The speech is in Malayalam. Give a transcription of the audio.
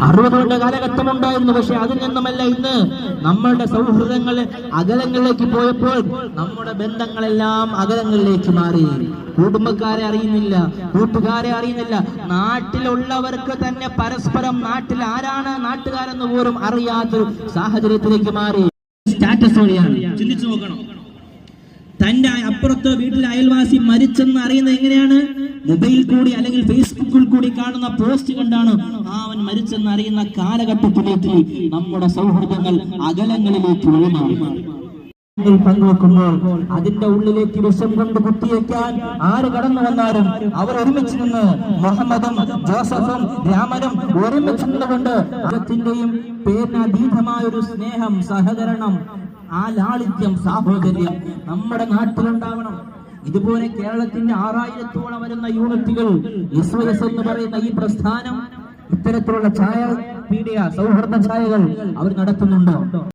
60കളുടെ കാലഘട്ടം ഉണ്ടായിരുന്നു. പക്ഷെ അതിൽ നിന്നുമല്ല ഇന്ന് നമ്മളുടെ സൗഹൃദങ്ങൾ അകലങ്ങളിലേക്ക് പോയപ്പോൾ നമ്മുടെ ബന്ധങ്ങളെല്ലാം അകലങ്ങളിലേക്ക് മാറി. കുടുംബക്കാരെ അറിയുന്നില്ല, കൂട്ടുകാരെ അറിയുന്നില്ല, നാട്ടിലുള്ളവർക്ക് തന്നെ പരസ്പരം നാട്ടിൽ ആരാണ് നാട്ടുകാരെന്ന് പോലും അറിയാത്തൊരു സാഹചര്യത്തിലേക്ക് മാറി. സ്റ്റാറ്റസ് വഴിയാണ്. ചിന്തിച്ചു നോക്കണം, തന്റെ അപ്പുറത്ത് വീട്ടിലെ അയൽവാസി മരിച്ചെന്ന് അറിയുന്നത് എങ്ങനെയാണ്? മൊബൈൽ കൂടി അല്ലെങ്കിൽ ഫേസ്ബുക്കിൽ കൂടി കാണുന്ന പോസ്റ്റ് കണ്ടാണ് അവൻ മരിച്ചെന്ന് അറിയുന്ന കാലഘട്ടത്തിലേക്ക് നമ്മുടെ സൗഹൃദങ്ങൾ അകലങ്ങളിലേക്ക് വഴിമാറി. പങ്കുവെക്കുമ്പോൾ അതിന്റെ ഉള്ളിലേക്ക് വിഷം കൊണ്ട് കുത്തിയേക്കാൻ ആര് കടന്നു വന്നാലും അവർ ഒരുമിച്ച് നിന്ന് മുഹമ്മദും ജോസഫും രാമനും ഒരുമിച്ച് നിന്നുകൊണ്ട് അകത്തിന്റെയും പേരിനതീതമായ ഒരു സ്നേഹം, സഹകരണം, ആ ലാളിത്യം, സാഹോദര്യം നമ്മുടെ നാട്ടിലുണ്ടാവണം. ഇതുപോലെ കേരളത്തിന്റെ 6000-ഓളം വരുന്ന യൂണിറ്റുകൾ SOS എന്ന് പറയുന്ന ഈ പ്രസ്ഥാനം ഇത്തരത്തിലുള്ള ഛായ പീഡിയ സൗഹൃദ ഛായകൾ അവർ നടത്തുന്നുണ്ടോ?